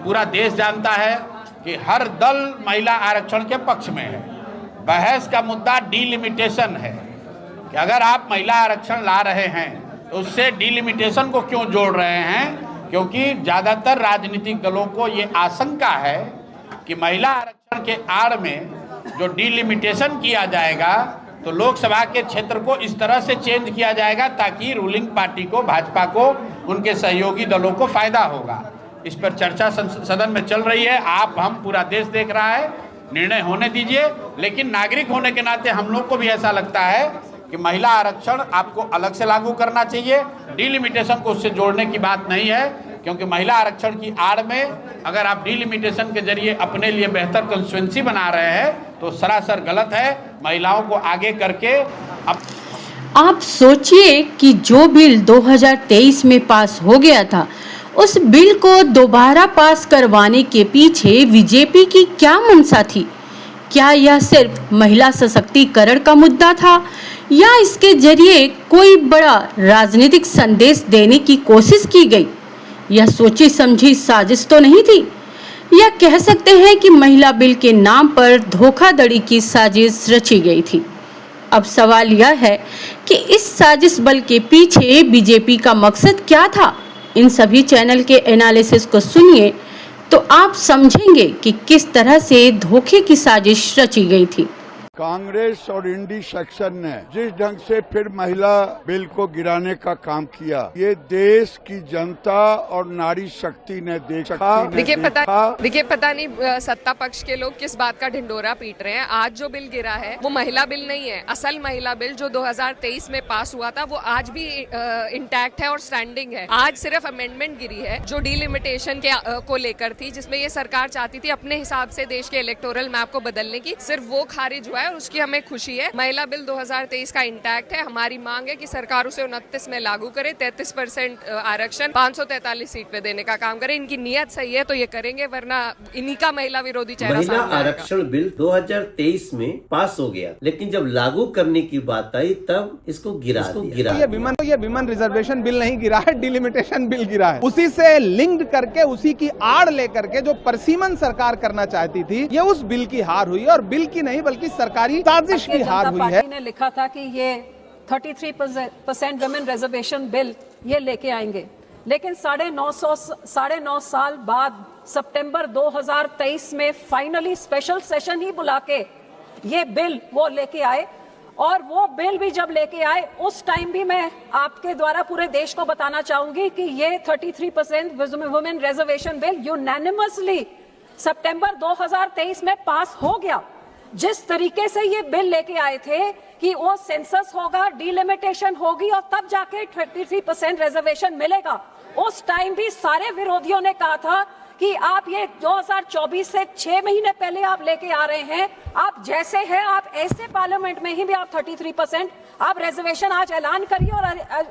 पूरा देश जानता है कि हर दल महिला आरक्षण के पक्ष में है। बहस का मुद्दा डिलिमिटेशन है कि अगर आप महिला आरक्षण ला रहे हैं तो उससे डिलिमिटेशन को क्यों जोड़ रहे हैं, क्योंकि ज़्यादातर राजनीतिक दलों को ये आशंका है कि महिला आरक्षण के आड़ में जो डिलिमिटेशन किया जाएगा तो लोकसभा के क्षेत्र को इस तरह से चेंज किया जाएगा ताकि रूलिंग पार्टी को, भाजपा को, उनके सहयोगी दलों को फायदा होगा। इस पर चर्चा सदन में चल रही है। आप, हम, पूरा देश देख रहा है, निर्णय होने दीजिए। लेकिन नागरिक होने के नाते हम लोग को भी ऐसा लगता है कि महिला आरक्षण आपको अलग से लागू करना चाहिए, डिलिमिटेशन को उससे जोड़ने की बात नहीं है, क्योंकि महिला आरक्षण की आड़ में अगर आप डिलिमिटेशन के जरिए अपने लिए बेहतर कंस्टिट्यूएंसी बना रहे हैं तो सरासर गलत है। महिलाओं को आगे करके आप सोचिए कि जो बिल 2023 में पास हो गया था, उस बिल को दोबारा पास करवाने के पीछे बीजेपी की क्या मंशा थी? क्या यह सिर्फ महिला सशक्तिकरण का मुद्दा था या इसके जरिए कोई बड़ा राजनीतिक संदेश देने की कोशिश की गई? यह सोची समझी साजिश तो नहीं थी, या कह सकते हैं कि महिला बिल के नाम पर धोखाधड़ी की साजिश रची गई थी। अब सवाल यह है कि इस साजिश बल के पीछे बीजेपी का मकसद क्या था? इन सभी चैनल के एनालिसिस को सुनिए तो आप समझेंगे कि किस तरह से धोखे की साजिश रची गई थी। कांग्रेस और इंडी सेक्शन ने जिस ढंग से फिर महिला बिल को गिराने का काम किया, ये देश की जनता और नारी शक्ति ने देखा। देखिए पता नहीं सत्ता पक्ष के लोग किस बात का ढिंडोरा पीट रहे हैं। आज जो बिल गिरा है वो महिला बिल नहीं है। असल महिला बिल जो 2023 में पास हुआ था वो आज भी इंटैक्ट है और स्टैंडिंग है। आज सिर्फ अमेंडमेंट गिरी है जो डिलिमिटेशन के को लेकर थी, जिसमें ये सरकार चाहती थी अपने हिसाब से देश के इलेक्टोरल मैप को बदलने की। सिर्फ वो खारिज हुआ है और उसकी हमें खुशी है। महिला बिल 2023 का इंटैक्ट है। हमारी मांग है कि सरकार उसे 29 में लागू करे, 33% आरक्षण 543 सीट पे देने का काम करे। इनकी नीयत सही है तो ये करेंगे, वरना इन्हीं का महिला विरोधी चेहरा महिला आरक्षण बिल 2023 में पास हो गया, लेकिन जब लागू करने की बात आई तब इसको गिरा दिया। ये विमेन रिजर्वेशन बिल नहीं गिरा है, डिलिमिटेशन बिल गिरा है। उसी से लिंक्ड करके, उसी की आड़ लेकर के जो परसीमन सरकार करना चाहती थी, ये उस बिल की हार हुई और बिल की नहीं बल्कि सरकारी साजिश की हार हुई है। ने लिखा था कि ये 33% वुमेन रिजर्वेशन बिल ये लेके आएंगे, लेकिन 9.5 साल बाद सितंबर 2023 में फाइनली स्पेशल सेशन ही बुला के ये बिल वो लेके आए। और वो बिल भी जब लेके आए उस टाइम भी मैं आपके द्वारा पूरे देश को बताना चाहूंगी कि ये 33% वुमेन रिजर्वेशन बिल यूनैनिमसली सितंबर 2023 में पास हो गया। जिस तरीके से ये बिल लेके आए थे कि वो सेंसस होगा, डिलिमिटेशन होगी और तब जाके 33% रिजर्वेशन मिलेगा, उस टाइम भी सारे विरोधियों ने कहा था कि आप ये 2024 से 6 महीने पहले आप लेके आ रहे हैं, आप जैसे हैं आप ऐसे पार्लियामेंट में ही भी आप 33% आप रिजर्वेशन आज ऐलान करिए और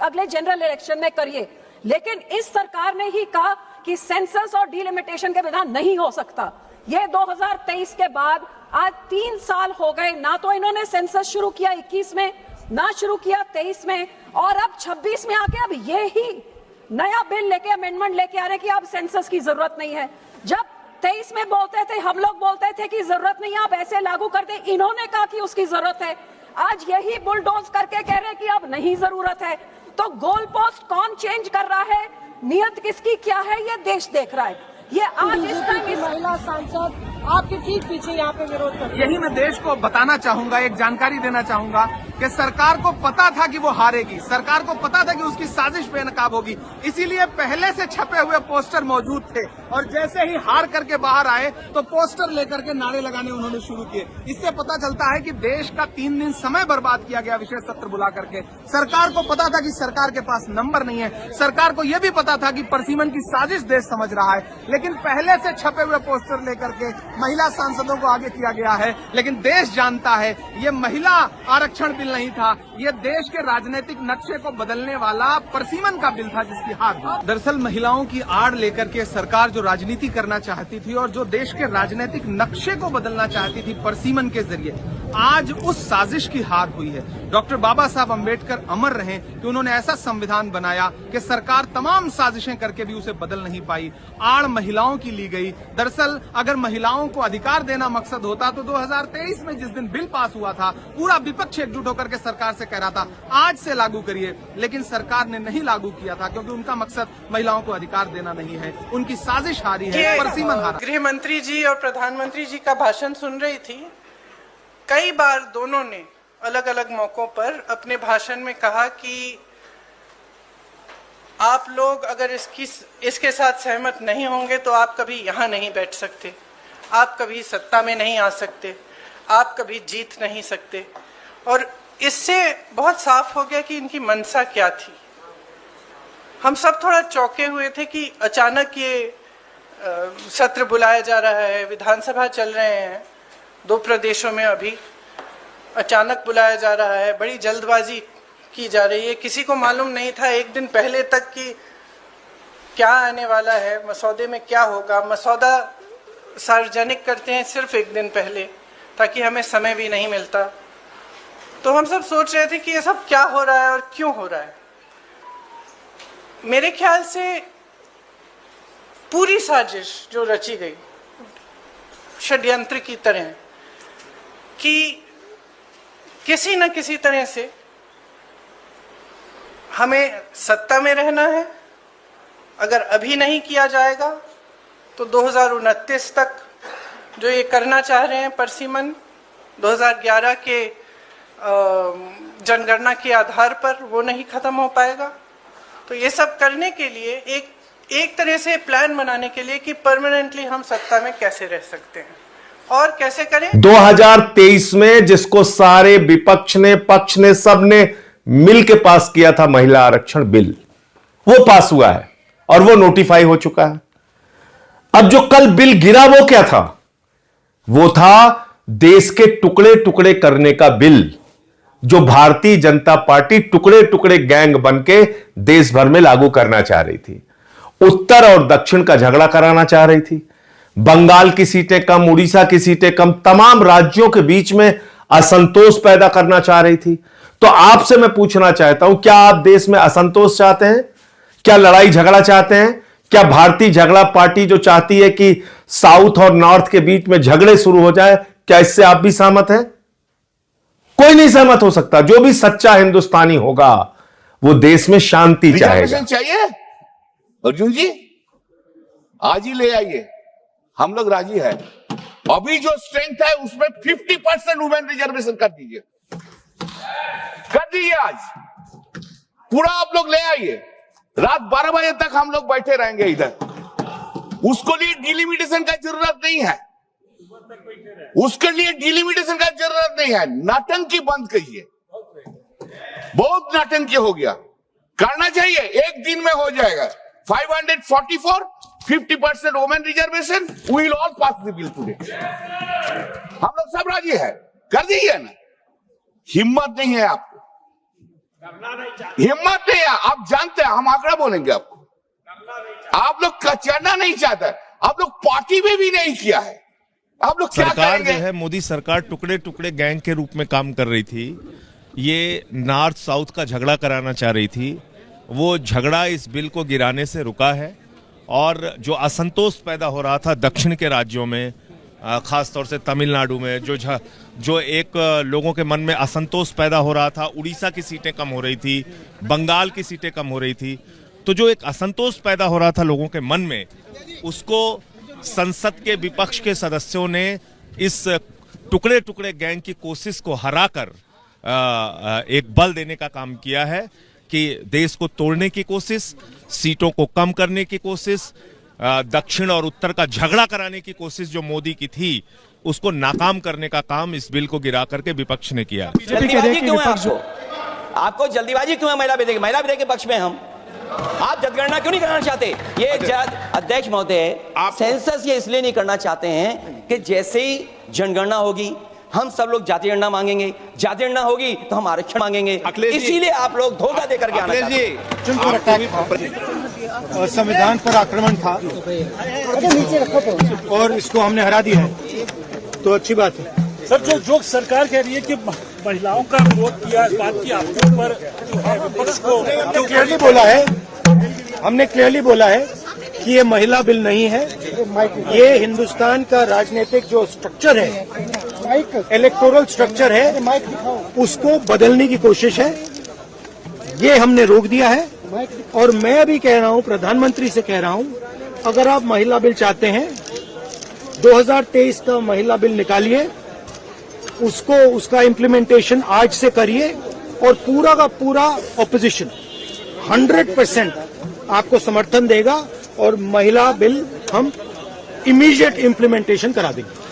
अगले जनरल इलेक्शन में करिए। लेकिन इस सरकार ने ही कहा कि सेंसस और डिलिमिटेशन के बिना नहीं हो सकता। ये 2023 के बाद आज 3 साल हो गए, ना तो इन्होंने सेंसस शुरू किया 21 में, ना शुरू किया 23 में, और अब 26 में आके अब ये ही नया बिल लेके, अमेंडमेंट लेके आ रहे हैं कि अब सेंसस की जरूरत नहीं है। जब 23 में बोलते थे, हम लोग बोलते थे कि जरूरत नहीं है, आप ऐसे लागू कर दे, इन्होंने कहा कि उसकी जरूरत है। आज यही बुलडोज करके कह रहे हैं कि अब नहीं जरूरत है। तो गोल पोस्ट कौन चेंज कर रहा है, नियत किसकी क्या है, ये देश देख रहा है। ये आज इस टाइम महिला सांसद आपके ठीक पीछे यहाँ पे विरोध कर, यही मैं देश को बताना चाहूंगा, एक जानकारी देना चाहूंगा कि सरकार को पता था कि वो हारेगी, सरकार को पता था कि उसकी साजिश बेनकाब होगी, इसीलिए पहले से छपे हुए पोस्टर मौजूद थे और जैसे ही हार करके बाहर आए तो पोस्टर लेकर के नारे लगाने उन्होंने शुरू किए। इससे पता चलता है कि देश का 3 दिन समय बर्बाद किया गया विशेष सत्र बुला करके। सरकार को पता था कि सरकार के पास नंबर नहीं है, सरकार को यह भी पता था कि परसीमन की साजिश देश समझ रहा है, लेकिन पहले से छपे हुए पोस्टर लेकर के महिला सांसदों को आगे किया गया है। लेकिन देश जानता है ये महिला आरक्षण बिल नहीं था, ये देश के राजनीतिक नक्शे को बदलने वाला परसीमन का बिल था जिसकी हार हुई। दरअसल महिलाओं की आड़ लेकर के सरकार जो राजनीति करना चाहती थी और जो देश के राजनीतिक नक्शे को बदलना चाहती थी परसीमन के जरिए, आज उस साजिश की हार हुई है। डॉक्टर बाबा साहब अंबेडकर अमर रहे कि उन्होंने ऐसा संविधान बनाया कि सरकार तमाम साजिशें करके भी उसे बदल नहीं पाई। आड़ महिलाओं की ली गई। दरअसल अगर महिलाओं को अधिकार देना मकसद होता तो 2023 में जिस दिन बिल पास हुआ था, पूरा विपक्ष एकजुट होकर के सरकार से कह रहा था आज से लागू करिए, लेकिन सरकार ने नहीं लागू किया था क्योंकि उनका मकसद महिलाओं को अधिकार देना नहीं है। उनकी साजिश हारी है, परसीमन हारा। गृह मंत्री जी और प्रधानमंत्री जी का भाषण सुन रही थी। कई बार दोनों ने अलग अलग मौकों पर अपने भाषण में कहा कि आप लोग अगर इसके साथ सहमत नहीं होंगे तो आप कभी यहाँ नहीं बैठ सकते, आप कभी सत्ता में नहीं आ सकते, आप कभी जीत नहीं सकते। और इससे बहुत साफ हो गया कि इनकी मंशा क्या थी। हम सब थोड़ा चौंके हुए थे कि अचानक ये सत्र बुलाया जा रहा है, विधानसभा चल रहे हैं 2 प्रदेशों में, अभी अचानक बुलाया जा रहा है, बड़ी जल्दबाजी की जा रही है। किसी को मालूम नहीं था एक दिन पहले तक कि क्या आने वाला है, मसौदे में क्या होगा। मसौदा सार्वजनिक करते हैं सिर्फ एक दिन पहले ताकि हमें समय भी नहीं मिलता। तो हम सब सोच रहे थे कि ये सब क्या हो रहा है और क्यों हो रहा है। मेरे ख्याल से पूरी साजिश जो रची गई षड्यंत्र की तरह कि किसी न किसी तरह से हमें सत्ता में रहना है। अगर अभी नहीं किया जाएगा तो 2029 तक जो ये करना चाह रहे हैं परसीमन, 2011 के जनगणना के आधार पर वो नहीं खत्म हो पाएगा। तो ये सब करने के लिए एक तरह से प्लान बनाने के लिए कि परमानेंटली हम सत्ता में कैसे रह सकते हैं और कैसे करें। 2023 में जिसको सारे विपक्ष ने, पक्ष ने, सब ने मिल के पास किया था महिला आरक्षण बिल, वो पास हुआ है और वो नोटिफाई हो चुका है। अब जो कल बिल गिरा वो क्या था? वो था देश के टुकड़े टुकड़े करने का बिल, जो भारतीय जनता पार्टी टुकड़े टुकड़े गैंग बनके देश भर में लागू करना चाह रही थी। उत्तर और दक्षिण का झगड़ा कराना चाह रही थी। बंगाल की सीटें कम, उड़ीसा की सीटें कम, तमाम राज्यों के बीच में असंतोष पैदा करना चाह रही थी। तो आपसे मैं पूछना चाहता हूं, क्या आप देश में असंतोष चाहते हैं? क्या लड़ाई झगड़ा चाहते हैं? क्या भारतीय झगड़ा पार्टी जो चाहती है कि साउथ और नॉर्थ के बीच में झगड़े शुरू हो जाए, क्या इससे आप भी सहमत हैं? कोई नहीं सहमत हो सकता। जो भी सच्चा हिंदुस्तानी होगा वो देश में शांति चाहेगा। चाहिए अर्जुन जी, आज ही ले आइए, हम लोग राजी है। अभी जो स्ट्रेंथ है उसमें 50% वुमेन रिजर्वेशन कर दीजिए, आज पूरा आप लोग ले आइए। रात 12 बजे तक हम लोग बैठे रहेंगे इधर। उसको लिए डिलिमिटेशन का जरूरत नहीं है, उसके लिए डिलिमिटेशन का जरूरत नहीं है। नाटंकी बंद करिए, बहुत नाटंकी हो गया। करना चाहिए, एक दिन में हो जाएगा। 544 50% women reservation, we will all pass the bill today. हम लोग सब राजी है, कर दीजिए ना। हिम्मत नहीं है आपको, हिम्मत नहीं है। आप जानते हैं हम आंकड़ा बोलेंगे आपको। आप लोग कचरना नहीं चाहते, आप लोग पार्टी में भी नहीं किया है। आप लोग क्या करेंगे? जो है मोदी सरकार टुकड़े टुकड़े गैंग के रूप में काम कर रही थी। ये नॉर्थ साउथ का झगड़ा कराना चाह रही थी। वो झगड़ा इस बिल को गिराने से रुका है और जो असंतोष पैदा हो रहा था दक्षिण के राज्यों में, खास तौर से तमिलनाडु में, जो एक लोगों के मन में असंतोष पैदा हो रहा था, उड़ीसा की सीटें कम हो रही थी, बंगाल की सीटें कम हो रही थी, तो जो एक असंतोष पैदा हो रहा था लोगों के मन में, उसको संसद के विपक्ष के सदस्यों ने इस टुकड़े टुकड़े गैंग की कोशिश को हराकर एक बल देने का काम किया है कि देश को तोड़ने की कोशिश, सीटों को कम करने की कोशिश, दक्षिण और उत्तर का झगड़ा कराने की कोशिश जो मोदी की थी, उसको नाकाम करने का काम इस बिल को गिरा करके विपक्ष ने किया। जल्दीबाजी क्यों है आपको जल्दीबाजी क्यों है? महिला विधेयक के पक्ष में हम, आप जनगणना क्यों नहीं कराना चाहते? ये अध्यक्ष महोदय, सेंसस ये इसलिए नहीं करना चाहते हैं कि जैसे ही जनगणना होगी हम सब लोग जातीय गणना मांगेंगे, जातीय गणना होगी तो हम आरक्षण मांगेंगे, इसीलिए आप लोग धोखा देकर के आना चाहते हैं। और संविधान पर आक्रमण था और इसको हमने हरा दिया है, तो अच्छी बात है। सर जो सरकार कह रही है कि महिलाओं का विरोध किया, इस बात की आपके ऊपर जो है विपक्ष को क्लियरली बोला है, हमने क्लियरली बोला है कि ये महिला बिल नहीं है, ये हिंदुस्तान का राजनीतिक जो स्ट्रक्चर है, इलेक्टोरल स्ट्रक्चर है, उसको बदलने की कोशिश है। ये हमने रोक दिया है और मैं भी कह रहा हूं, प्रधानमंत्री से कह रहा हूं, अगर आप महिला बिल चाहते हैं 2023 का महिला बिल निकालिए, उसका इम्प्लीमेंटेशन आज से करिए और पूरा का पूरा ऑपोजिशन 100% आपको समर्थन देगा और महिला बिल हम इमीडिएट इम्प्लीमेंटेशन करा देंगे।